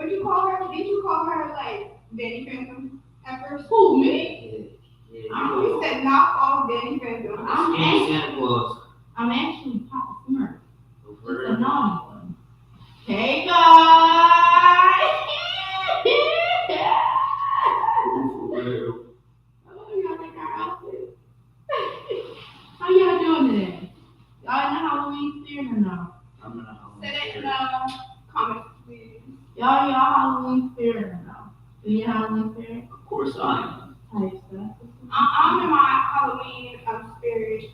What you call her? Did you call her like Danny Phantom at first? Who, me? Yeah, You said knock off Danny Phantom. Santa Claus. I'm actually Papa Smurf. For Just a naughty one. Hey guys! real. Oh, y'all like our outfit? How y'all doing today? Y'all in the Halloween spirit or no? I'm in a Halloween Say that in spirit. the comments, please. Y'all Halloween spirit or no? Do you Halloween spirit? Of course I am. Type stuff. I'm in my Halloween spirit.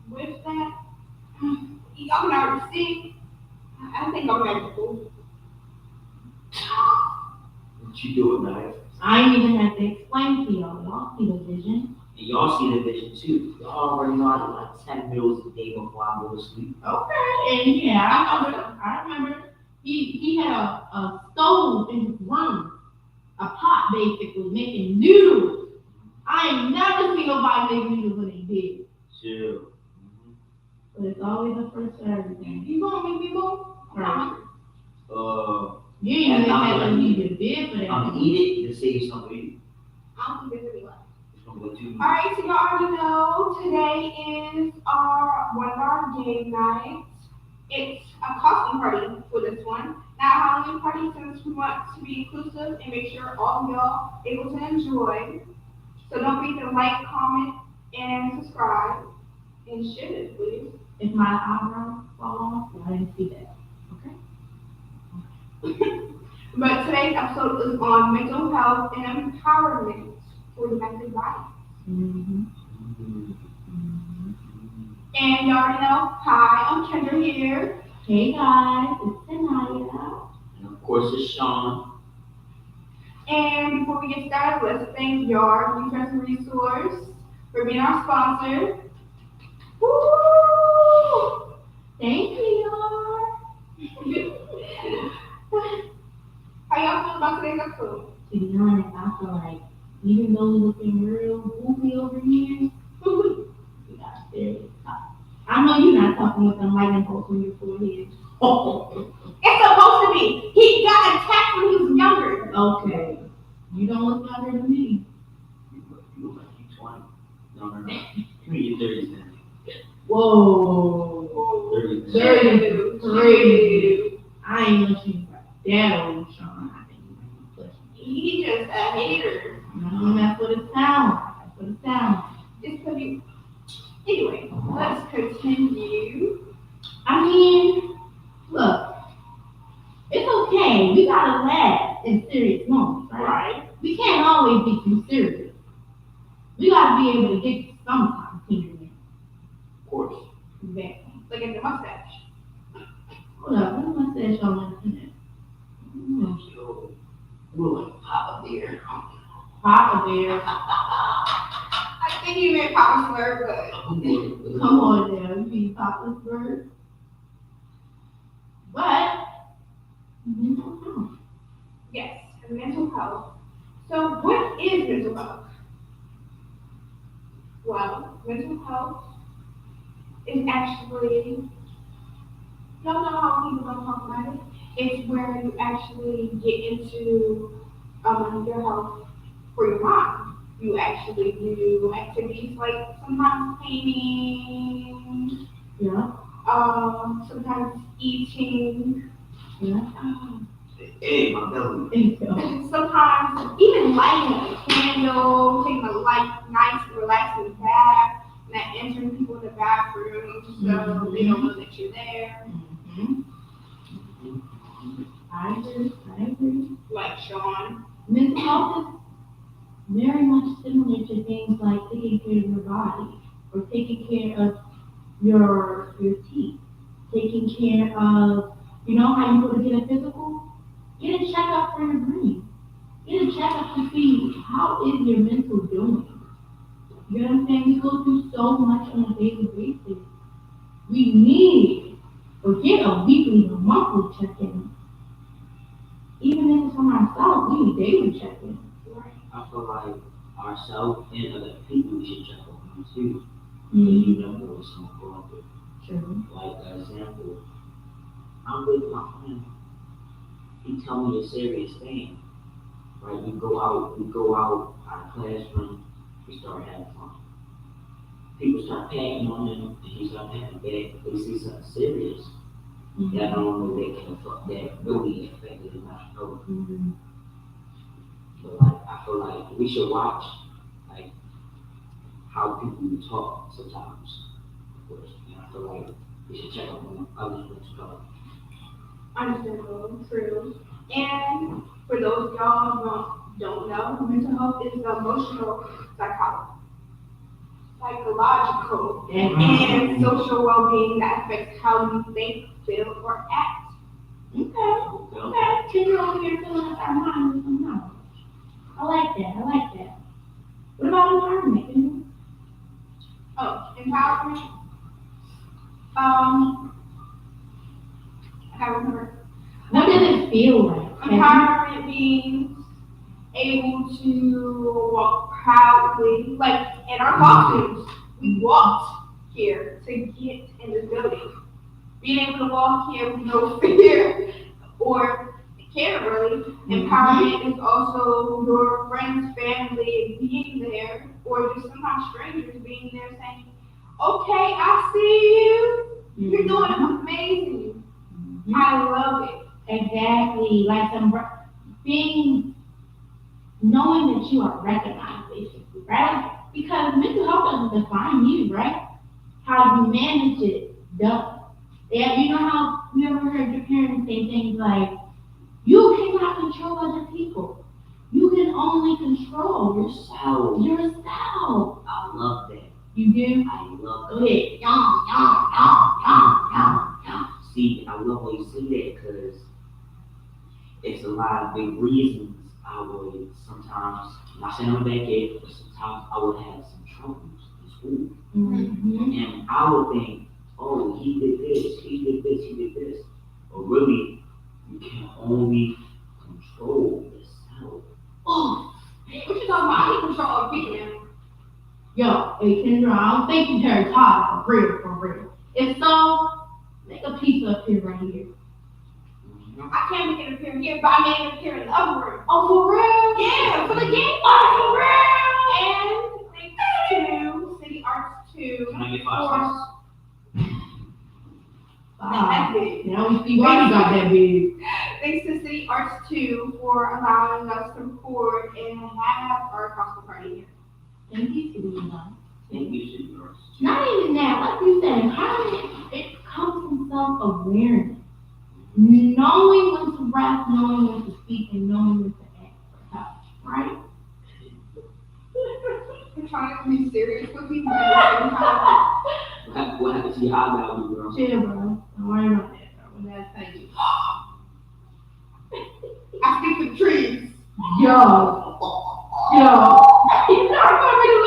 With that, y'all can already see. I think I'm ready to go. What you doing, guys? I ain't even have to explain to y'all. Y'all see the vision. And y'all see the vision too. Y'all already know I do like 10 meals a day before I go to sleep. Okay, and yeah, I remember. He had a stove in his room, a pot basically, making noodles. I ain't never seen nobody make noodles when they did. Chill. But it's always a first for everything. You gonna make me move? Right. And You ain't even I'm have to gonna leave eat your bed for that. I'm gonna eat it to save something to eat. I don't think there's any left. It's gonna go too. Alright, so y'all already know today is one of our game nights. It's a costume party for this one. Now Halloween party since we want to be inclusive and make sure all of y'all able to enjoy. So don't forget to like, comment, and subscribe. And share it, please. If my eyebrows fall off, I didn't see that. Okay? But today's episode is on mental health and empowerment for domestic violence. Mm-hmm. And you already know, hi, I'm Kendra here. Hey guys, it's Tanaya. And of course it's Sean. And before we get started, let's thank Yard Research and Resource for being our sponsor. Woo! Thank you. How y'all feel about today's episode? To be honest, I feel like even though we're looking real goofy over here, we got serious talk. I know you're not talking with them lightning bolts on your forehead. It's supposed to be. He got attacked when he was younger. Okay. You don't look younger than me. You look like you 20. No. Give me your 30s then. Whoa. 30s. 33. I ain't looking for that old Sean. I think He just a hater. that's what it sounds. That's what it sounds. It's gonna be. Anyway, let's continue. I mean, look, it's okay. We gotta laugh in serious moments, right? We can't always be too serious. We gotta be able to get sometimes here and there. Of course. Exactly. Look at the mustache. Hold up, what mustache on the internet? Yo, we're like Papa Bear. Papa Bear. I think you meant Papa Smurf, but Come on now, you be Papa's bird. But mental health. yes, mental health. So, what is mental health? Well, mental health is actually, y'all know how people don't talk about it? It's where you actually get into your health for your mind. You actually do activities like sometimes painting, Yeah, sometimes eating, yeah. Hey, my belly. Thank you. and sometimes even lighting a candle, taking a nice, relaxing bath, not entering people in the bathroom so they don't know that you're there. Mm-hmm. I agree. Like Sean. Mental health is very much similar to things like taking care of your body or taking care of your teeth, taking care of, you know how you go to get a physical? Get a checkup for your brain. Get a checkup to see how is your mental doing. You know what I'm saying? We go through so much on a daily basis. We need or get a weekly or monthly check-in. Even if it's from ourselves, we need daily check-in. I feel like ourselves and other people we should check on too. Mm-hmm. Because you never know what's going on with. True. Like, for example, I'm with my friend. he tell me a serious thing, right? We go out our classroom, we start having fun. People start patting on him, and he start patting back. If they see something serious, that I don't know that can affect that really affected him. I know, Mm-hmm. but like I feel like we should watch like how people talk sometimes. Of course, and I feel like we should check out on other mental health. Understandable, true. And for those y'all don't know, mental health is the emotional, psychological, and social well-being that affects how you think, feel, or act. Okay. Okay. Can you over here filling up our mind with some knowledge? I like that. I like that. What about environment? Oh, empowerment. Um, I gotta remember. What does it feel like? Empowerment means able to walk proudly, like in our costumes. We walked here to get in this building. Being able to walk here with no fear or care really. Empowerment is also your friends, family being there, or just sometimes strangers being there saying, "Okay, I see you. You're doing amazing. I love it." Exactly. Like being knowing that you are recognized, basically, right? Because mental health doesn't define you, right? How you manage it does. Yeah, you know how you ever heard your parents say things like, "You cannot control other people. You can only control Yourself. yourself." I love that. You do? I love Go that. ahead. Yum, yum, yum, yum, yum, yum. See, I love when you say that because it's a lot of big reasons I would sometimes, not saying I'm back at, but sometimes I would have some troubles in school. Mm-hmm. And I would think, oh, he did this, he did this, he did this. But really, you can only control yourself. Oh, what you talking about? I can control other people now. Yo, hey Kendra, I don't think you very tired for real, for real. If so, make a piece up here right here. Mhm. I can't make it appear here, but I made it appear in the other room. Oh, for real? Yeah, for the game. Oh, for real? And thanks to City Arts 2 Can I get for 5 cents? that's big. Now we see why you got that big. Thanks to City Arts 2 for allowing us to record and have our costume party here. Thank you, City Arts. Thank you, Super. Not even that, like you said, empowerment, it comes from self-awareness. Knowing when to rest, knowing when to speak, and knowing when to act for help, right? I'm trying to be serious with people at the same time. What happened to your eyebrow, girl? Chill, bro. Don't worry about that, bro. When that's how you. I speak to the trees. Yo. Yo. You not coming to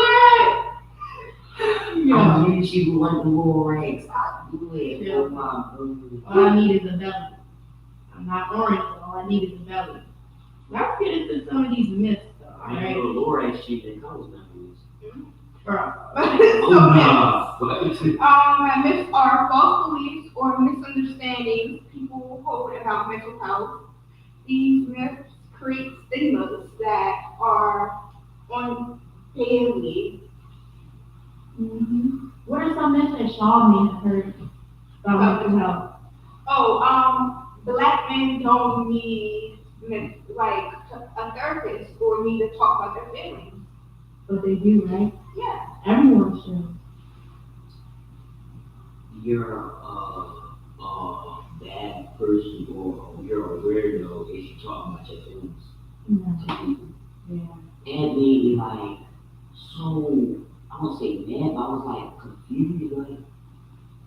I Yo. need you to want the little rags. I do it. Yeah. Oh my goodness. All I need is a belly. I'm not orange, so all I need is a belly. Let's get into some of these myths, though, I alright? know the Lord actually that colors members. Bro. Oh So my. myths are false beliefs or misunderstandings people hold about mental health. These myths create stigmas that are unfairly Mm-hmm. What are some myths that Shaw may have heard about mental health? Black men don't need like a therapist or need to talk about their feelings. But they do, right? Yeah. Everyone should. You're a bad person or you're a weirdo if you talk about your feelings Yeah. to people. Yeah. And maybe like so I won't say mad, but I was like confused. Like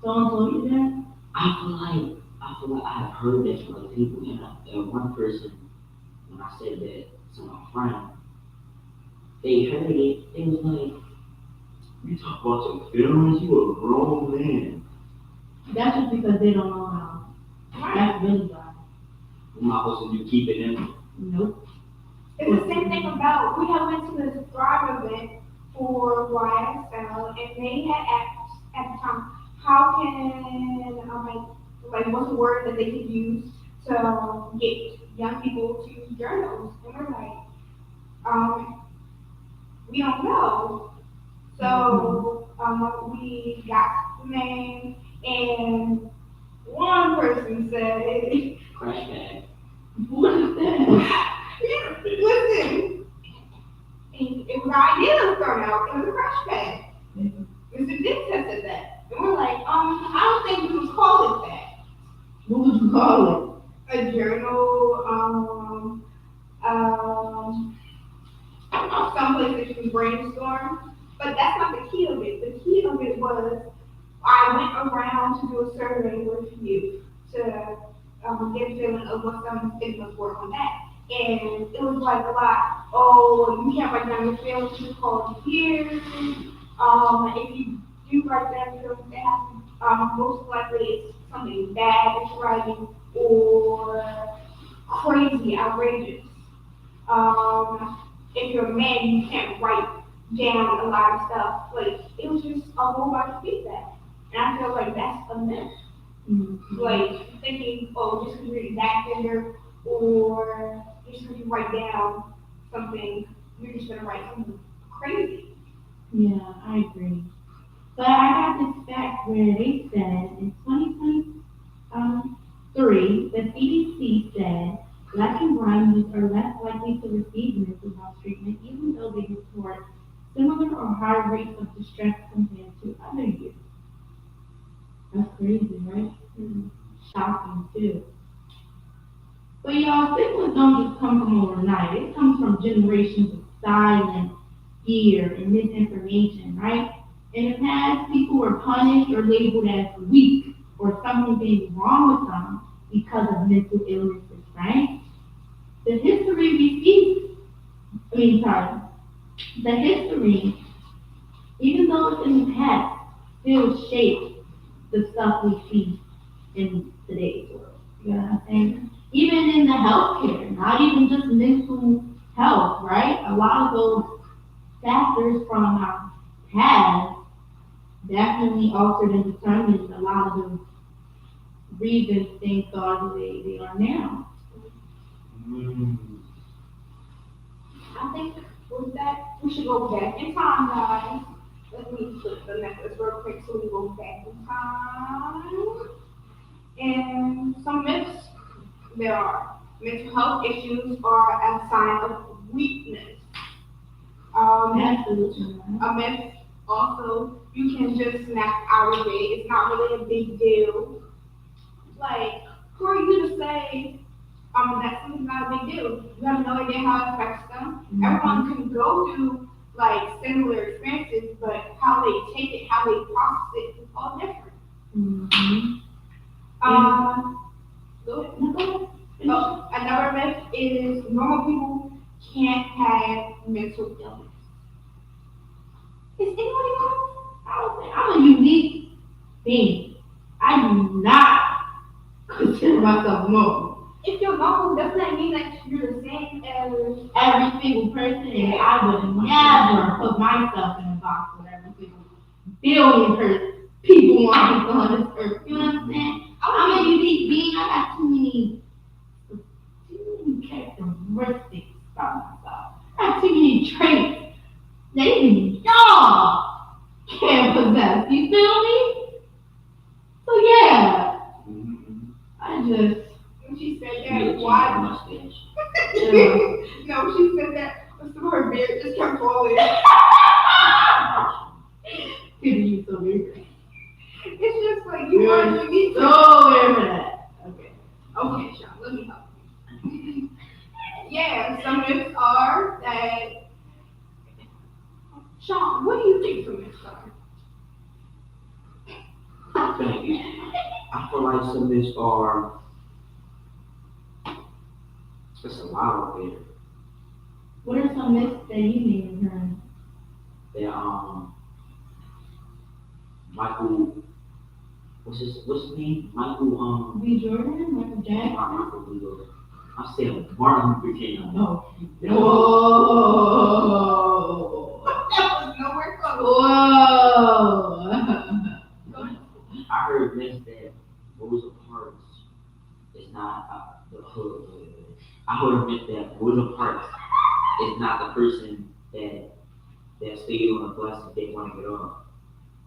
Someone told you that? I feel like I've heard that from other people. And one person, when I said that to my friend, they heard it. They was like, "You talk about your feelings. You a grown man." That's just because they don't know how. That's really why. I'm not supposed to do keep it in. Nope. It's the same thing about we have went to this Thrive event for YSL and they had asked at the time how can like what's the word that they could use to get young people to use journals, and we're like, um, we don't know. So we got the name, and one person said, Crash bag. What is that? listen, it was our idea that was thrown out. It was a crash pad. Mr. Dixon said that. And we're like, I don't think we would call it that. What would you call A journal, someplace that you can brainstorm. But that's not the key of it. The key of it was I went around to do a survey with youth to get a feeling of what some stigmas were on that. And it was like a lot, oh, you can't write down your feelings, you call it years. If you do write down your feelings, it has to, most likely it's something bad that you're writing or crazy, outrageous. If you're a man, you can't write down a lot of stuff. Like, it was just a whole bunch of feedback. And I feel like that's a myth. Mm-hmm. Like, thinking, oh, just because you're that gender, or just because you write down something, you're just going to write something crazy. Yeah, I agree. But I got this fact where they said in 2023, the CDC said Black and brown youth are less likely to receive mental health treatment even though they report similar or higher rates of distress compared to other youth. That's crazy, right? Mm-hmm. Shocking too. But y'all, stigmas don't just come from overnight. It comes from generations of silence, fear, and misinformation, right? In the past, people were punished or labeled as weak or something being wrong with them because of mental illnesses, right? The history we see, I mean, sorry, the history, even though it's in the past, still shapes the stuff we see in today's world. You know what I'm saying? Even in the healthcare, not even just mental health, right? A lot of those factors from our past definitely altered and determined a lot of the reasons things are the way they are now. Mm. I think with that, we should go back in time, guys. Let me flip the necklace real quick so we go back in time. And some myths there are. Mental health issues are a sign of weakness. Absolutely. A myth also, you can just snap out of it. It's not really a big deal. Like, who are you to say that something's not a big deal? You have no idea how it affects them. Mm-hmm. Everyone can go through like similar experiences, but how they take it, how they process it is all different. Mm-hmm. Go ahead. So another myth is normal people can't have mental illness. Is anybody else? I don't think I'm a unique being. I do not consider myself normal. If you're normal, doesn't that mean that you're the same as Every single person, and I would never put myself in a box with every single people on this earth. You know what I'm saying? I'm a unique being. I got too many characteristics about myself. I have too many traits that even y'all can't possess. You feel me? So yeah, I just. when she said Yeah, that, why? mustache. No, she said that so her beard just kept falling. Couldn't use so weird. It's just like you are unique. So weird for that. Okay. Okay, Sean, let me help you. Yeah, some myths are that. Sean, what do you think some myths are? Thank you. I feel like some of this are, there's a lot out there. What are some myths that you may have heard? That Michael, what's his name? Michael B. Jordan, Michael Jackson. not Michael B. Jordan. I said Martin Luther King. No. No. Whoa. That was nowhere close. Whoa. I heard this that Rosa Parks is not the hood. I would have meant that Rosa Parks is not the person that stayed on the bus and didn't want to get off.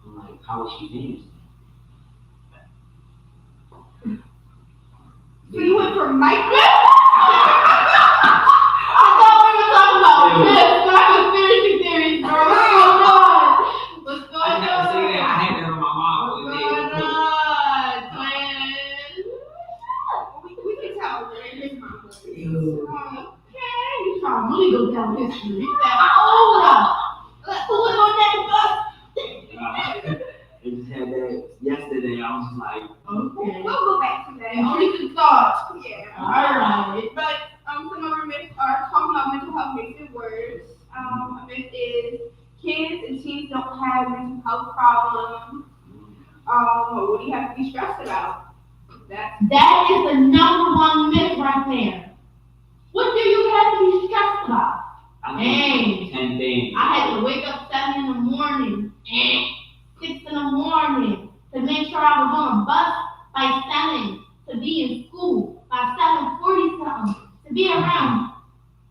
I'm like, how is she famous? So you went from Mike. I thought we were talking about this. My conspiracy theories, bro. What's going on? What's going I never on? say that. I had that on my mom. What's going on, twin? We can tell where his mom was. Okay, you trying to really go down history. Hold up. Who was on that bus? I just had that yesterday. I was just like, Okay. We'll go back to that. Only some thoughts. Yeah. Alright. But some of our myths are talking about mental health makes it worse. A myth is kids and teens don't have mental health problems. What do you have to be stressed about? That is the number one myth right there. What do you have to be stressed about? I 10 things. I had to wake up 7 in the morning, 6 in the morning, to make sure I was on a bus by 7, to be in school by 7:40 something, to be around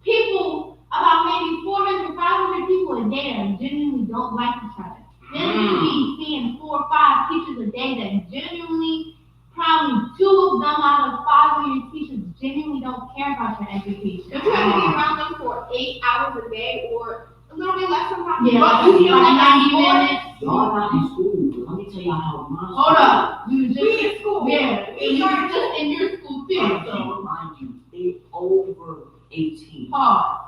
people, about maybe 400, 500 people a day that genuinely don't like each other. Then you be seeing 4 or 5 teachers a day that genuinely, probably 2 of them out of 5 of your teachers genuinely don't care about your education. Don't you have to be around them for 8 hours a day or a little bit less sometimes? Yeah, But like you feel like 90 that's minutes. Y'all not in school, but let me tell y'all how my Hold up. You was We just in school. yeah, and you were just in your school too. So Mind you, they over 18. pause.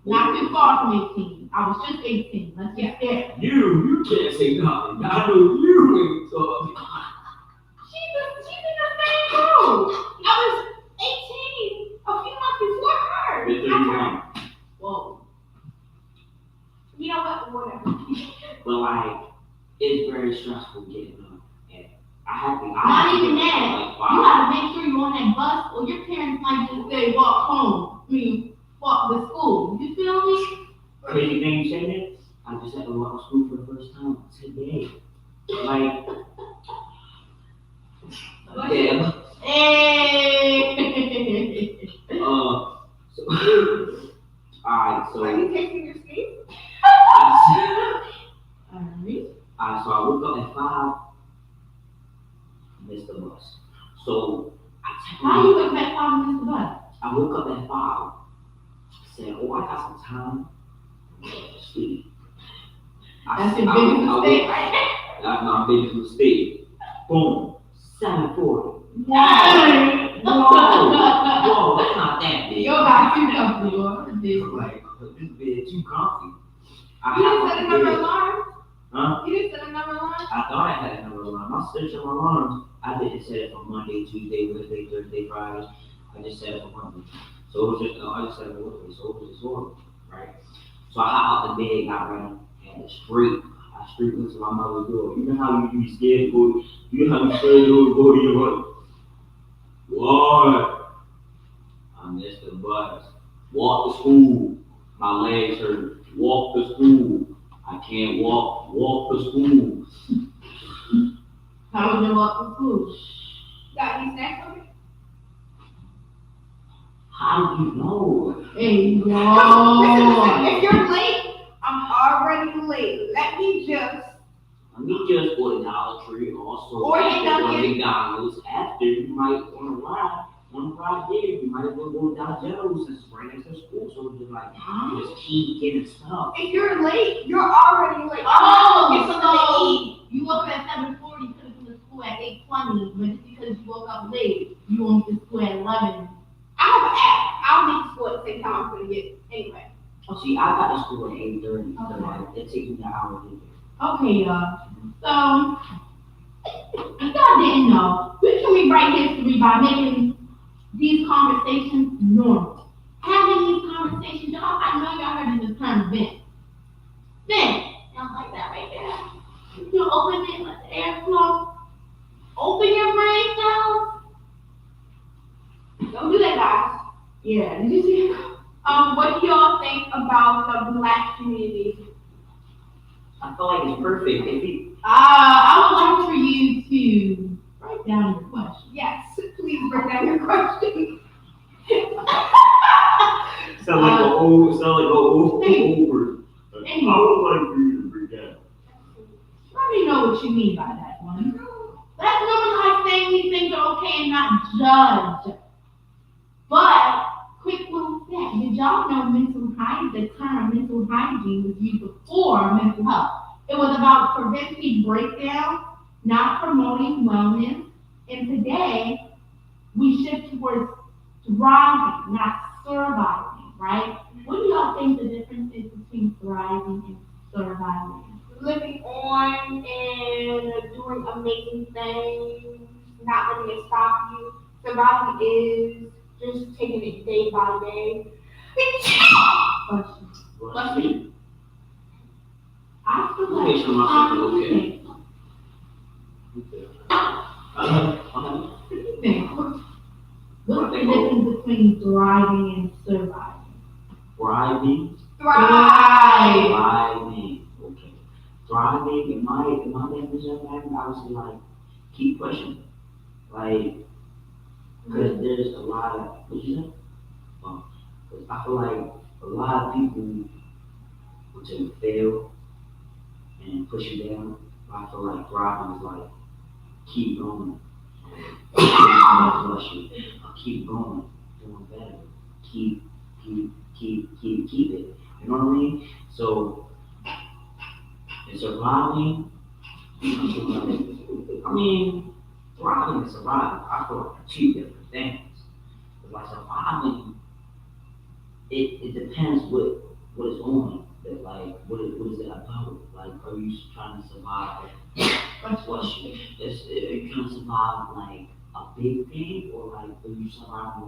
Not too far from 18. I was just 18. Let's get there. You can't say nothing. I know you ain't talking. She's in the same group. I was 18 a few months before her. You're 31. Whoa. You know what? Whatever. But like, it's very stressful getting up. And I have to. Not even that. Like, You gotta make sure you're on that bus, or your parents might just say walk home. Walk to school. You feel me? Crazy thing you say that? I just had to walk to school for the first time today. Like, damn. Hey. So, alright, so. Are you taking your sleep? Alright. So I woke up at 5, missed the bus. So How you wake up 5 minutes to bus? I woke up at 5, said, oh, I got some time. Sleep. That's your biggest mistake, right? That's my biggest mistake. Boom. 7:40. Whoa. Whoa, that's not that big. Yo, got too comfortable. Like, this bed too comfy. You didn't set another alarm? Huh? You didn't set another alarm? I thought I had another alarm. I set my alarms. I didn't set it for Monday, Tuesday, Wednesday, Thursday, Friday. I just set it for Monday. So it was just, I just set it for Wednesday. So it was just horrible, right? So I hopped out the bed, got ready, and I straight went to my mother's door. You know how you be scared to go, you know how you scared to go to your mother? What? I missed the bus. Walk to school. My legs hurt. Walk to school. I can't walk. Walk to school. How was your walk to school? Got any snacks on it? How do you know? Hey, Listen, yo. if you're late, I'm already late. Let me just go to Dollar Tree also. Or after Dunkin'. McDonald's. After you might on a ride there, you might as well go to Dollar General since it's right next to school. So it's just like you just keep getting stuff. if you're late, you're already late. Oh, Get something to eat. so you woke up at 7:40, you could have been to school at 8:20, but just because you woke up late, you won't get to school at 11. I have an app. I'll make school at the same time I'm gonna get anyway. Oh, see, I got to school at 8:30. Okay. So it takes me an hour to get there. Okay, y'all. So, if y'all didn't know, we can rewrite history by making these conversations normal. Having these conversations, y'all, I know y'all heard of the term vent. Vent. Y'all like that right there. You open it, let the air flow. Open your brain cells. Don't do that, guys. Yeah, did you see it? What do y'all think about the Black community? I feel like it's perfect. If you, I would like for you to write down your question. Yes, please break down your question. Sound like an old person. I would like for you to recount. Let me know what you mean by that one. Let's normalize saying these things are okay and not judge. But quick little fact: did y'all know mental hygiene? The term mental hygiene was used before mental health. It was about preventing breakdown, not promoting wellness. And today we shift towards thriving, not surviving. Right? What do y'all think the difference is between thriving and surviving? Living on and doing amazing things, not letting it stop you. Surviving is just taking it day by day. Question. Bless you. I feel Make like sure my sister okay. what do you think? What's the difference between thriving and surviving? Thriving. Thrive. Thriving. Okay. Thriving. In my definition of thriving, I would say like keep pushing. Like, because there's a lot of what you say. 'Cause I feel like a lot of people will take fail and push you down. But I feel like thriving is like keep going. Bless you. Keep going, doing better. Keep, keep it. You know what I mean? So, in surviving, I mean, thriving and surviving, I feel like are two different things. But like surviving, it depends what it's on. That like what is it about? Like, are you trying to survive? Bless you. Are you trying to survive like a big thing, or like are you surviving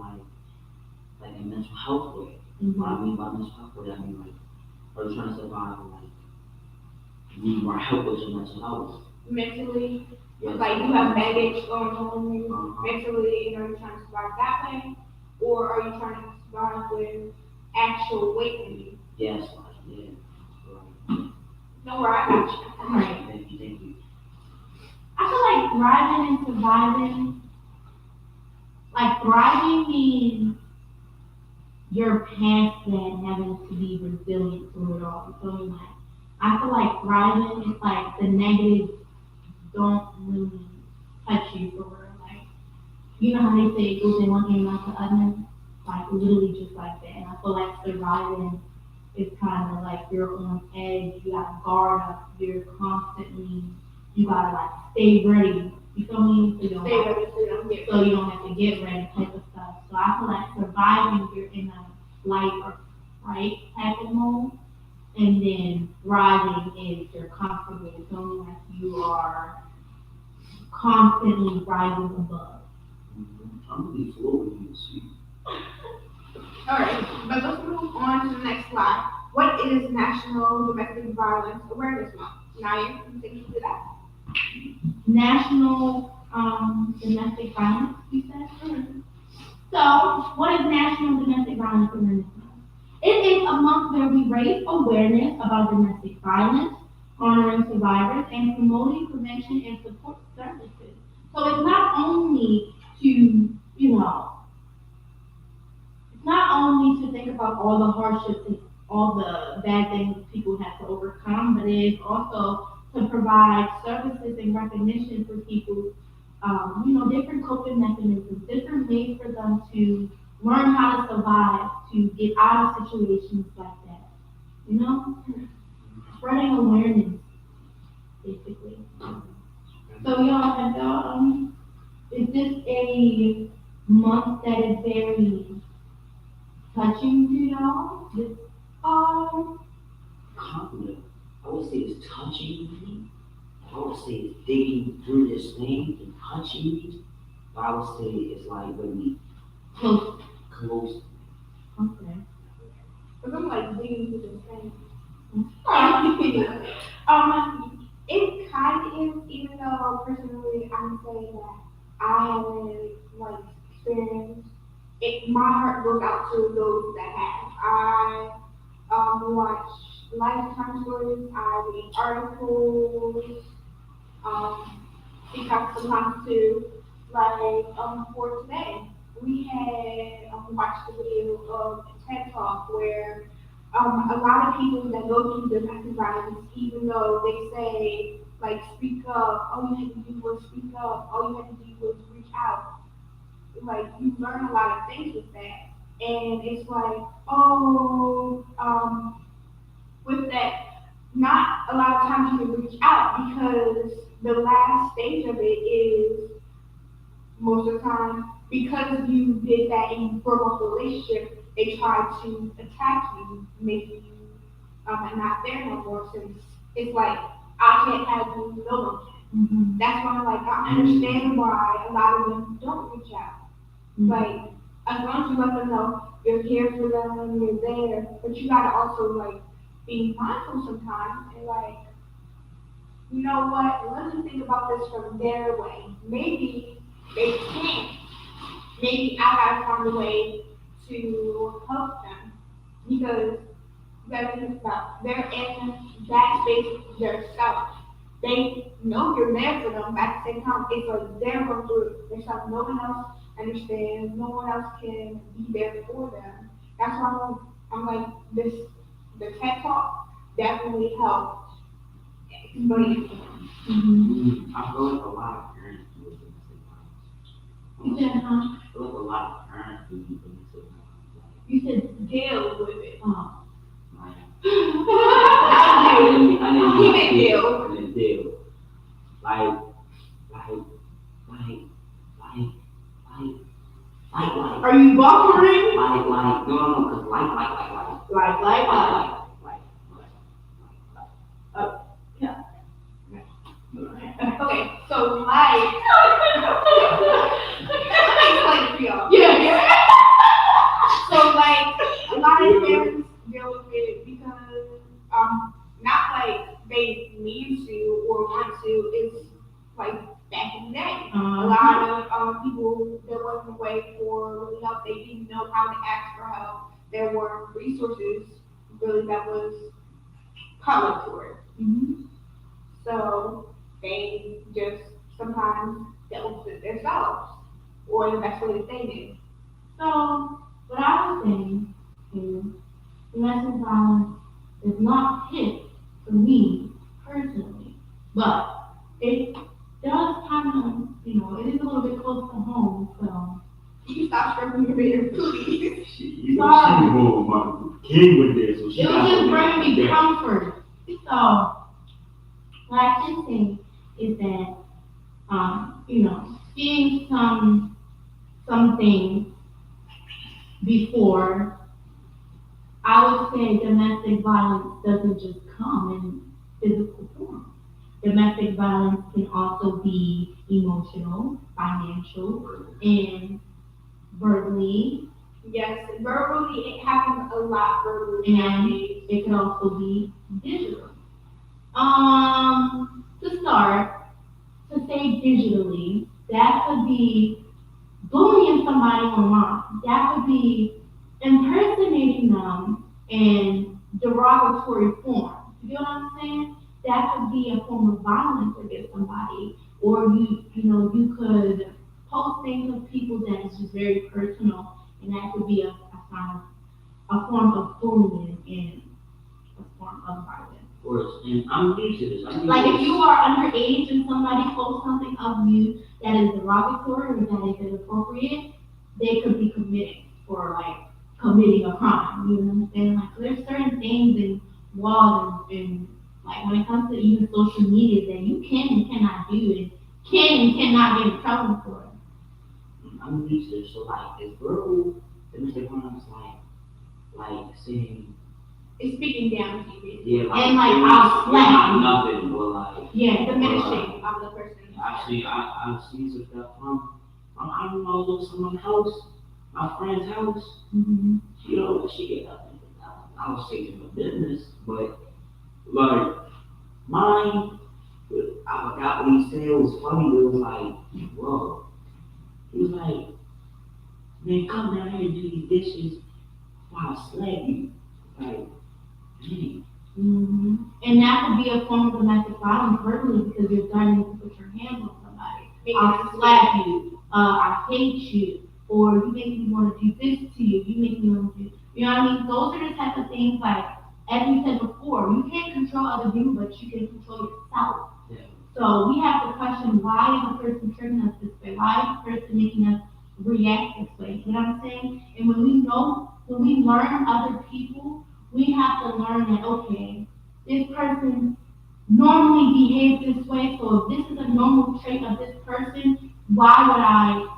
like a mental health way? What I mean by mental health way, I mean like are you trying to survive like you need more help with your mental health? Mentally, Yes. like you have baggage going on with you Uh-huh. mentally, and are you trying to survive that way, or are you trying to survive with actual weight in you? Yes, like yeah. Right. No, where I got you. Right. Thank you. I feel like thriving and surviving, like thriving means you're past that having to be resilient through it all. So like, I feel like thriving is like the negatives don't really touch you for real. Like, you know how they say it goes in one ear, not the other? Like literally just like that. And I feel like surviving is kind of like you're on edge, you gotta guard up, you're constantly, you gotta like stay ready. You feel me? Stay ready so you don't get So you don't have to get ready type of stuff. So I feel like surviving, you're in a flight or fight type of mode. And then thriving is you're comfortable. It's only like you are constantly rising above. I'm really flowing in the seat. Alright, but let's move on to the next slide. What is National Domestic Violence Awareness Month? Now you can take you to that. National domestic violence, you said? So, what is National Domestic Violence Awareness Month? It is a month where we raise awareness about domestic violence, honoring survivors, and promoting prevention and support services. So it's not only to, it's not only to think about all the hardships and all the bad things people have to overcome, but it is also to provide services and recognition for people, different coping mechanisms, different ways for them to learn how to survive, to get out of situations like that. You know, spreading awareness, basically. So y'all, is this a month that is very touching to y'all? Um, Confident. I would say it's touching me. I would say it's digging through this thing and touching me. But I would say it's like really Close. close. Okay. because I'm like digging into this thing. Okay. It kind of is, even though personally I'm saying that I haven't like experienced it. My heart goes out to those that have. I watch lifetime stories. I read articles. TikTok sometimes too. Like for today, we had watched the video of a TED Talk where a lot of people that go through domestic violence, even though they say like speak up, all you had to do was speak up, all you had to do was reach out. Like you learn a lot of things with that, and it's like oh with that, not a lot of times you can reach out because the last stage of it is most of the time because you did that and you broke off the relationship, they try to attack you, make you not there no more since it's like I can't have you, no one can. Mm-hmm. That's why like I understand why a lot of them don't reach out. Mm-hmm. Like as long as you let them know you're here for them, you're there, but you gotta also like be mindful sometimes and like you know what, let me think about this from their way. Maybe they can't. Maybe I gotta find a way to help them because that's about they're in that space themselves. They know you're there for them, but at the same time, it's like they're going through it themselves. No one else understands. No one else can be there for them. That's why I'm like this. The TED Talk definitely helped explain it to them. Mm-hmm. I feel like a lot of parents do domestic You violence. said, huh? I feel like a lot of parents do domestic violence. You said deal with it. Like, Not you. I didn't He do meant deal. I didn't deal. Like, like, like, like, like. Are you buffering? No, cause like, like. Yeah. Okay, so like, let me explain it to y'all. Yeah. So like, a lot of parents deal with it because not like they need to or want to. It's like back in the day, a lot of people there wasn't a way for really help. They didn't know how to ask for help. There were resources really that was covered for it. Mm-hmm. So they just sometimes dealt with it themselves, or the best way that they did. So, what I was saying is domestic violence is not hit for me personally, but it does kind of, it is a little bit close to home, so. You stop stroking your beard, please. She was my kid was there, so she It got was just to bringing me there. comfort. So, what I can say is that, seeing some things before, I would say domestic violence doesn't just come in physical form. Domestic violence can also be emotional, financial, and verbally, Yes, verbally, it happens a lot verbally and nowadays. it can also be digital. To start, to say digitally, that could be bullying somebody online. That could be impersonating them in derogatory form. You know what I'm saying? That could be a form of violence against somebody. Or you could post things of people that is just very personal, and that could be a form of bullying and a form of violence. Of course, and I'm used to this. Like if you are underage and somebody posts something of you that is derogatory or that is inappropriate, they could be committed for like committing a crime. You know what I'm saying? Like there's certain things in laws and like when it comes to even social media that you can and cannot do and can and cannot get in trouble for. I'm used to this. So like, is verbal domestic violence like saying? It's speaking down to you. Yeah, like, And like I'll slap not you. nothing, but like. Yeah, Diminishing of the person. I've seen some stuff from I don't know, someone's house, my friend's house. Mm-hmm. She get nothing. I was taking the business, but like mine, I forgot what he said. It was funny. It was like, whoa. He was like, man, come down here and do these dishes while I slap you. Like, dang. Mm-hmm. And that could be a form of domestic violence verbally because you're starting to put your hands on somebody. I'll slap you. I hate you. or you make me want to do this to you, you make me want to do, you know what I mean? Those are the type of things like, as we said before, you can't control other people, but you can control yourself. Yeah. So we have to question why is a person treating us this way? Why is a person making us react this way? You know what I'm saying? And when we learn other people, we have to learn that, okay, this person normally behaves this way, so if this is a normal trait of this person, why would I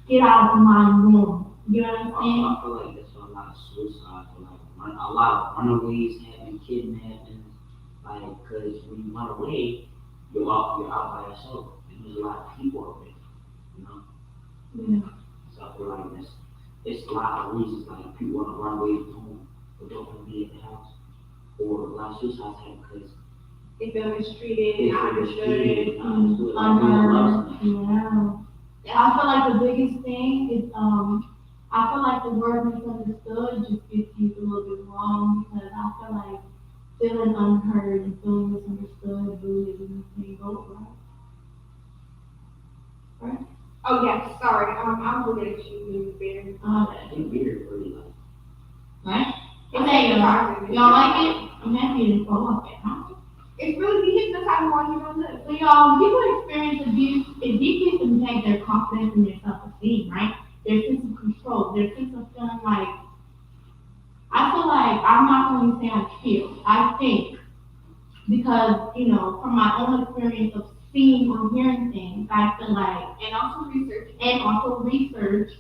get out of my norm? You know what I'm saying? I feel like that's why a lot of suicides, or like a lot of runaways happen, kidnappings, like, because when you run away, you're out by yourself, and there's a lot of people out there, you know. Yeah. So I feel like it's a lot of reasons like people want to run away from home, or don't want to be at the house, or a lot of suicides happen because They feel mistreated, they not feel mistreated, understood. not understood, like they don't love Unheard. someone. Yeah. I feel like the biggest thing is I feel like the word misunderstood just gets used a little bit wrong because I feel like feeling unheard and feeling misunderstood really isn't the same boat, right? Oh yes, sorry. I'm looking at you, Bear. I think we're really like. Right? Okay, y'all like it? I'm happy to follow up it, huh? It's really be hypnotizing while you don't live. So y'all, when people experience abuse, it deeply impacts their confidence and their self-esteem, right? Their sense of control, their sense of feeling like, I feel like I'm not going to say I feel, I think, because, from my own experience of seeing or hearing things, I feel like, and also research,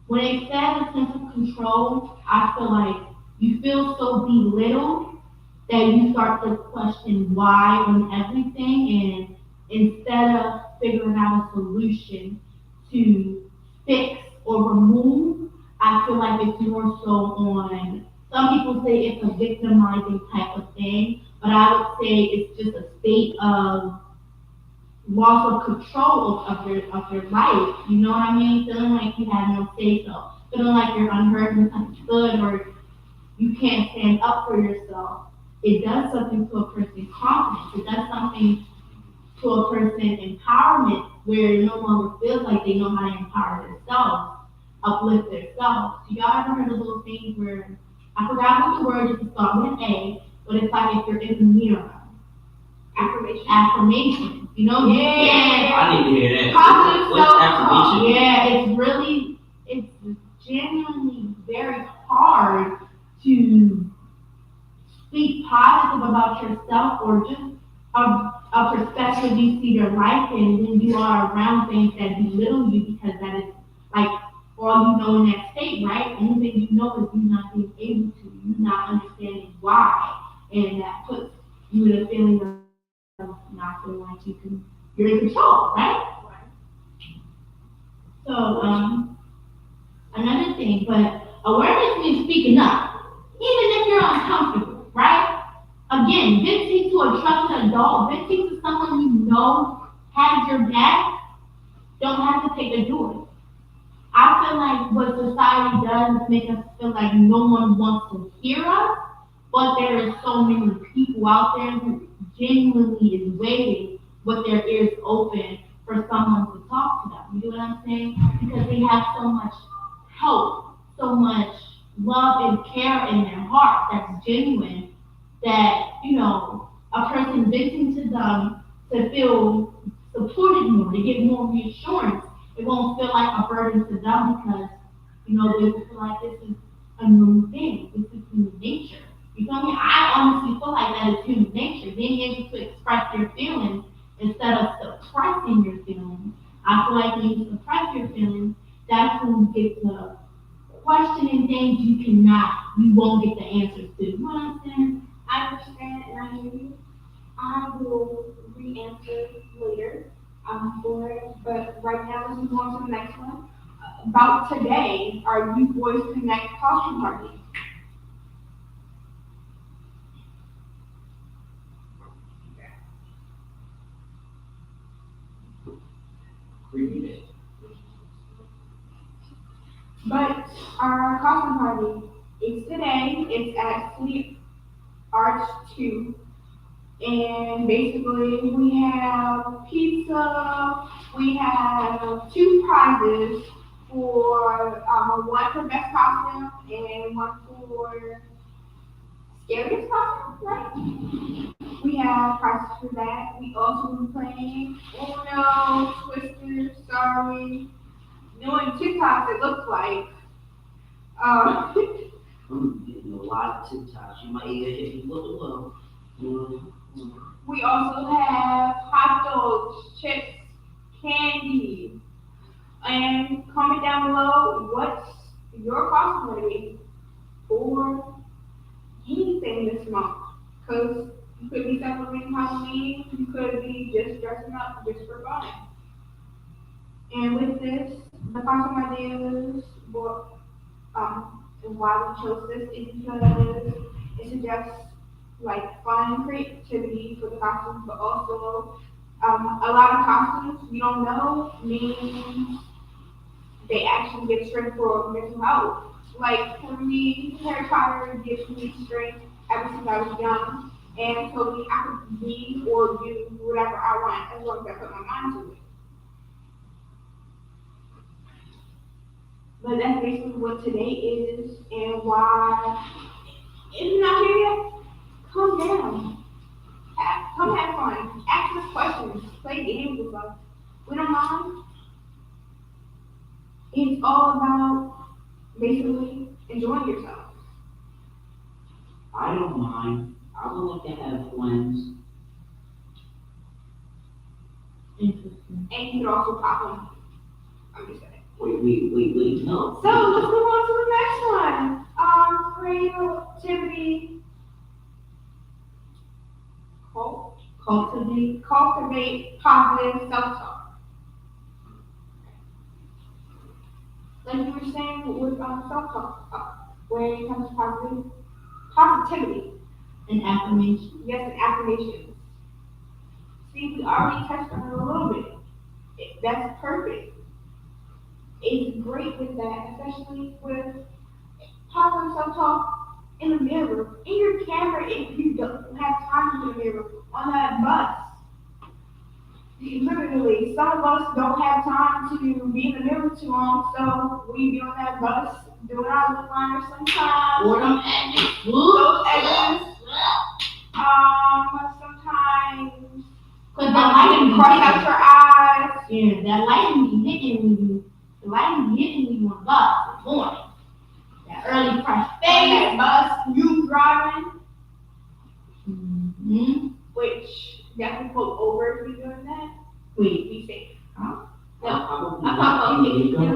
when it says a sense of control, I feel like you feel so belittled that you start to question why on everything, and instead of figuring out a solution to fix or remove, I feel like it's more so on, some people say it's a victimizing type of thing, but I would say it's just a state of loss of control of your life. You know what I mean? Feeling like you have no say so. Feeling like you're unheard, misunderstood, or you can't stand up for yourself. It does something to a person's confidence. It does something to a person's empowerment where it no longer feels like they know how to empower themselves, uplift themselves. So y'all ever heard of those things where, I forgot what the word is, it's start with an A, but it's like if you're in the mirror. Affirmation. You know, you can. I need to hear that. Positive What's self-talk. affirmation? Yeah, it's genuinely very hard to speak positive about yourself or just a perspective you see your life in when you are around things that belittle you because that is like all you know in that state, right? Only thing you know is you not being able to, you not understanding why. And that puts you in a feeling of not feeling like you're in control, right? So, another thing, but awareness means speaking up, even if you're uncomfortable, right? Again, venting to a trusted adult, venting to someone you know has your back, don't hesitate to do it. I feel like what society does is make us feel like no one wants to hear us, but there is so many people out there who genuinely is waiting with their ears open for someone to talk to them. You know what I'm saying? Because they have so much help, so much love and care in their heart that's genuine that, a person venting to them to feel supported more, to get more reassurance. It won't feel like a burden to them because, they will feel like this is a new thing. This is human nature. You feel me? I honestly feel like that is human nature. Being able to express your feelings instead of suppressing your feelings. I feel like when you suppress your feelings, that's when you get to questioning things you won't get the answers to. You know what I'm saying? I understand and I hear you. I will re-answer later for it, but right now let's move on to the next one. About today, our Youth Boys Connect costume party. Read it. But our costume party is today. It's at Sleep Arch 2 And basically, we have pizza. We have two prizes for one for best costume and one for scariest costume, right? We have prizes for that. We also will be playing Uno, Twister, Sorry, doing TikToks. It looks like. Uh, I'm getting a lot of TikToks. You might even hit me with the love. Mm-hmm. we also have hot dogs, chips, candy. And comment down below what's your costume gonna be for anything this month. Because you could be celebrating Halloween, you could be just dressing up just for fun. And with this, the costume ideas, well, and why we chose this is because it suggests like fun creativity for the costumes, but also a lot of costumes we don't know means they actually get strength for mental health. Like for me, Harry Potter gives me strength ever since I was young, and told me I could be or do whatever I want as long as I put my mind to it. But that's basically what today is and why. If you're not here yet, come down. Come have fun. Ask us questions. Play games with us. We don't mind. It's all about basically enjoying yourself. I don't mind. I would like to have friends. Interesting. And you can also pop them. I'm just saying. Wait, no. So let's move on to the next one. Creativity. Cultivate positive self-talk. Like you were saying with self-talk, when it comes to positivity. An affirmation. Yes, and affirmations. See, we already touched on it a little bit. That's perfect. It's great with that, especially with positive self-talk in the mirror, in your camera if you don't have time to the mirror, on that bus. Literally, some of us don't have time to be in the mirror too long, so we be on that bus doing our lip liners sometimes. Or them edges. Those edges. Sometimes Cause the lighting cross out your eyes. Yeah, that lighting be hitting you. The lighting be hitting you on the bus this morning. That early fresh That face. bus, you driving, Mm-hmm. which definitely pull over if you're doing that. Wait. Be safe. I I'm would talking not about be you. while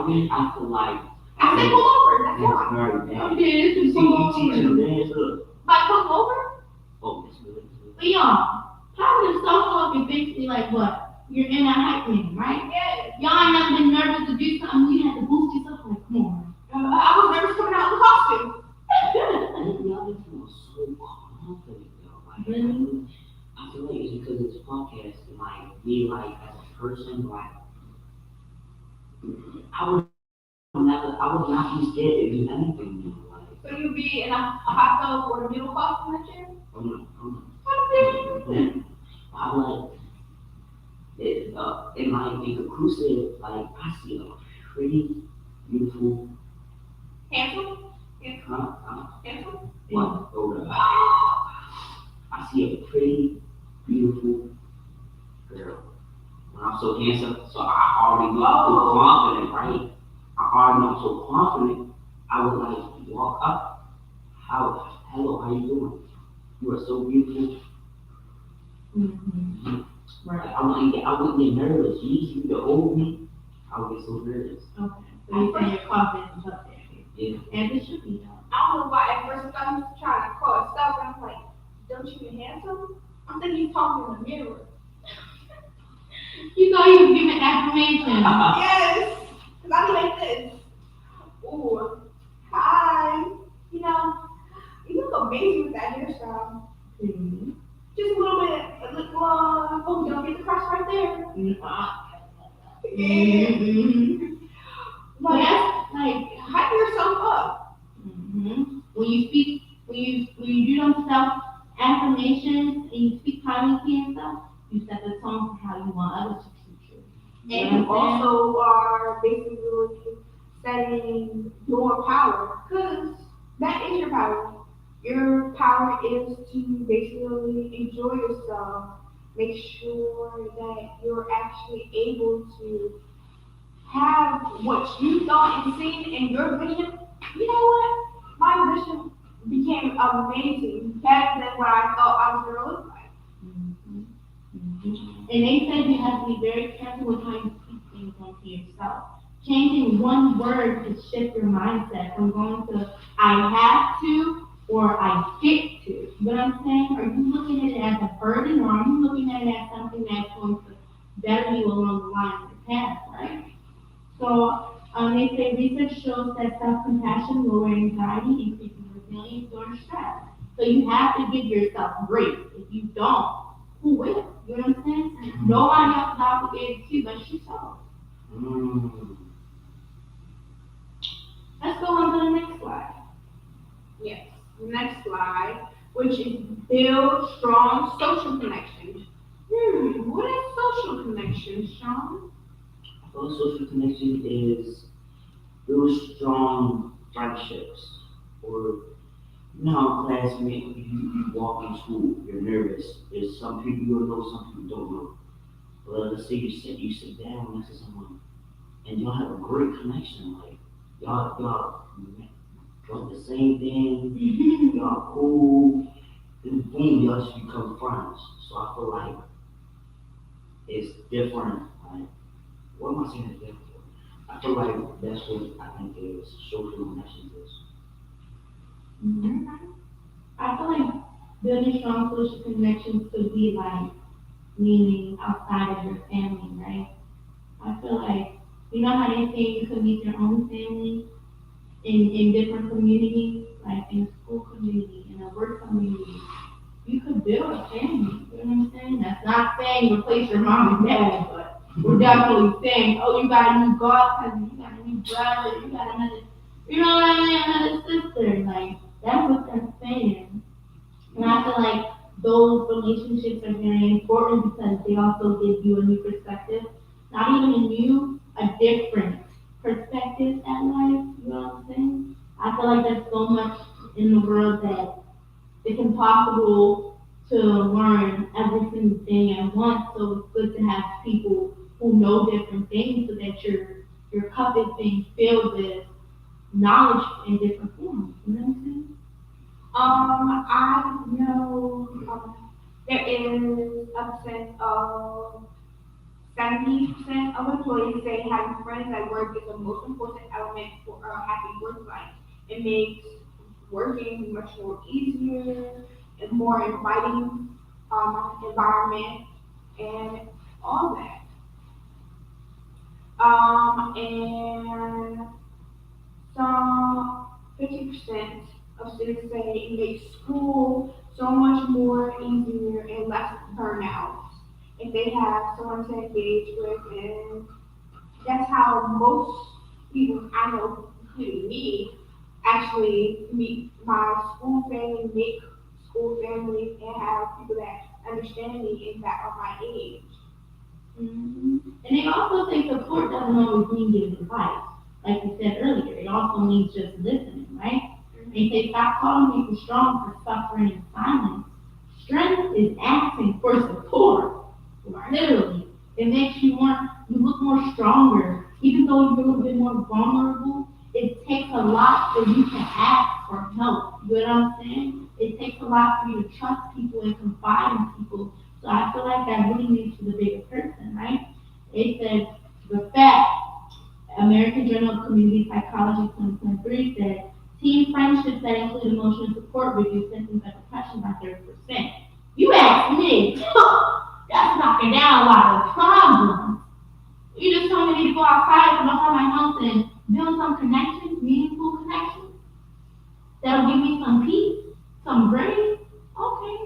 driving. I feel like I said pull over, that's that's why. very bad. Okay, this is See, you teach them dance, look. Like pull over? Oh, that's good. But y'all, positive self-talk is basically like what? You're in a hype man, right? Yes. Y'all ain't never been nervous to do something, you have to boost yourself like, come on. I was nervous coming out of the costume. Y'all just feel so confident, though. Like, Really? I feel like it's because it's a podcast, and like, me, like, as a person, like, I would not be scared to do anything new. Like, So you'll be in a hot dog or a noodle costume next year? I like it might be inclusive. Like I see a pretty beautiful, Handsome? what? Handsome? Hold up. I see a pretty beautiful girl. When I'm so handsome, so I already know I'm so confident, right? I already know I'm so confident. I would like walk up. Hello, how you doing? You are so beautiful. Mm-hmm. Like, I wouldn't get nervous. You to hold me, I would get so nervous. Okay. So you say your confidence is up there. Yeah. And it should be though. I don't know why at first I thought he was trying to call himself, and I'm like, don't you be handsome? I'm thinking he's talking in the mirror. You thought you was giving affirmation. Yes! Because I'm like this. Ooh, hi. You look amazing with that hairstyle. Mm-hmm. Just a little bit, a lip gloss. Oh, don't get the crush right there. Yeah. Mm-hmm. But That's like, hype yourself up. mm-hmm. When you speak, when you do them self affirmations and you speak positivity and stuff, you set the tone for how you want others to treat you. And you also are basically setting your power, because that is your power. Your power is to basically enjoy yourself, make sure that you're actually able to have what you thought and seen in your vision. You know what? My vision became amazing, better than what I thought I was going to look like. Mhm. Mhm. And they said you have to be very careful with how you speak things onto yourself. Changing one word could shift your mindset from going to I have to or I get to. You know what I'm saying? Are you looking at it as a burden or are you looking at it as something that's going to better you along the line of the path, right? So they say research shows that self-compassion lowers anxiety, increases resilience during stress. So you have to give yourself grace. If you don't, who will? You know what I'm saying? Nobody else is obligated to but yourself. Mm. Let's go on to the next slide. Yes. Next slide, which is build strong social connections. What is social connections, Sean? I feel social connection is real strong friendships. Or you know how classmate you walk in school, you're nervous. There's some people you'll know, some people don't know. But let's say you sit down next to someone and y'all have a great connection. Like y'all drunk the same thing, y'all cool, then boom, y'all just become friends. So I feel like it's different. Like what am I saying is different? I feel like that's what I think is social connections is. Mhm. I feel like building strong social connections could be like meaning outside of your family, right? I feel like you know how they say you could meet your own family in different communities, like in a school community, in a work community. You could build a family, you know what I'm saying? That's not saying replace your mom and dad, but we're definitely saying, oh, you got a new god cousin, you got a new brother, you got another, you know what I mean, another sister. Like, that's what they're saying. And I feel like those relationships are very important because they also give you a new perspective. Not even a new, a different perspective at life, you know what I'm saying? I feel like there's so much in the world that it's impossible to learn every single thing at once. So it's good to have people who know different things so that your cup is being filled with knowledge in different forms. You know what I'm saying? I know there is a percent of 70% of employees say having friends at work is the most important element for a happy work life. It makes working much more easier and more inviting environment and all that. And some 50% of students say it makes school so much more easier and less burnout if they have someone to engage with, and that's how most people I know, including me, actually meet my school family, make school family, and have people that understand me and that are my age. Hmm. And they also say support doesn't always mean giving advice. Like you said earlier, it also means just listening, right? They say stop calling people strong for suffering in silence. Strength is asking for support. Literally. It makes you look more stronger. Even though you're a little bit more vulnerable, it takes a lot for you to ask for help. You know what I'm saying? It takes a lot for you to trust people and confide in people. So I feel like that really makes you the bigger person, right? It says the fact, American Journal of Community Psychology 2023 said, teen friendships that include emotional support reduce symptoms of depression by 30%. You ask me, that's knocking down a lot of problems. You just told me to go outside and look at my house and build some connections, meaningful connections. That'll give me some peace, some grace. Okay.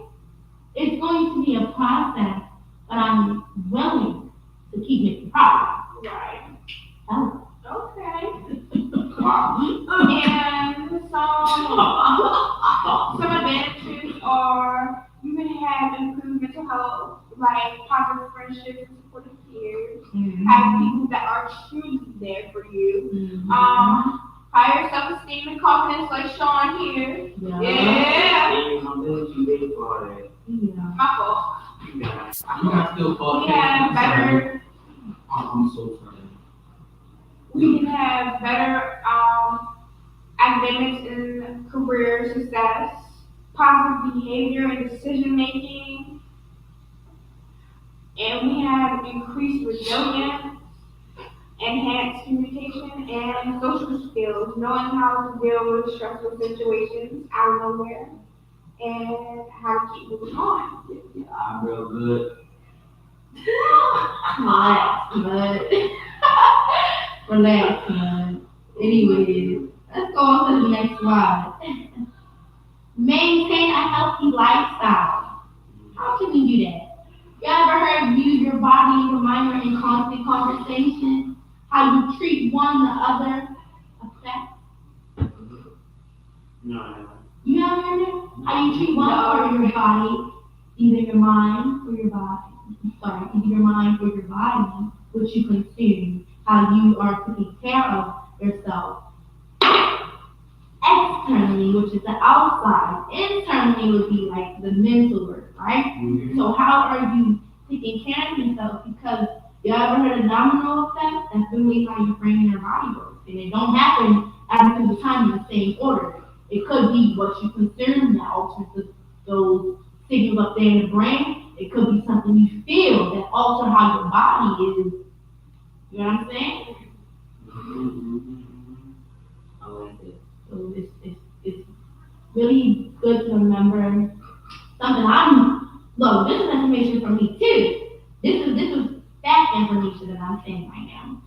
It's going to be a process, but I'm willing to keep making progress. Right. Oh. Okay. And some advantages are you can like positive friendships and supportive peers. Mm-hmm. Have people that are truly there for you. Mm-hmm. Higher self-esteem and confidence, like Sean here. Yeah. Yeah. Hey, my village, you ready for all that? Yeah. My fault. You got You got still fall. We have better. I'm so sorry. We can have better academics and career success, positive behavior and decision making, and we have increased resilience, enhanced communication, and social skills, knowing how to deal with stressful situations out of nowhere, and how to keep moving on. Yeah, I'm real good. Relax, bud. Relax, man. Anyways, let's go on to the next slide. Maintain a healthy lifestyle. How can we do that? You ever heard use your body and your mind in constant conversation? How you treat one the other affects. No. You never heard it? How you treat one or your body, either your mind or your body. Sorry, either your mind or your body, what you consume, how you are taking care of yourself. Externally, which is the outside. Internally would be like the mental work, right? Mm-hmm. So how are you taking care of yourself? Because you ever heard of domino effect? That's really how your brain and your body works. And it don't happen every single time in the same order. It could be what you consume that alters those signals up there in the brain. It could be something you feel that alter how your body is. You know what I'm saying? Mm-hmm. I like it. So it's really good to remember something look, this is information for me too. This is fact information that I'm saying right now.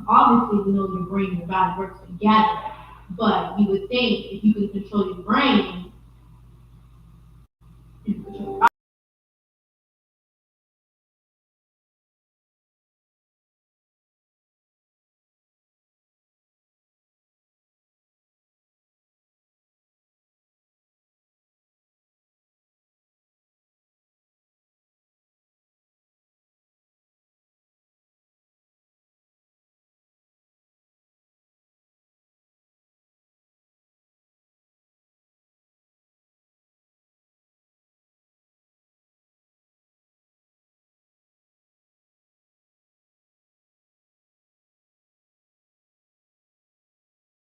Obviously we know your brain and your body works together, but you would think if you can control your brain, you can control your body.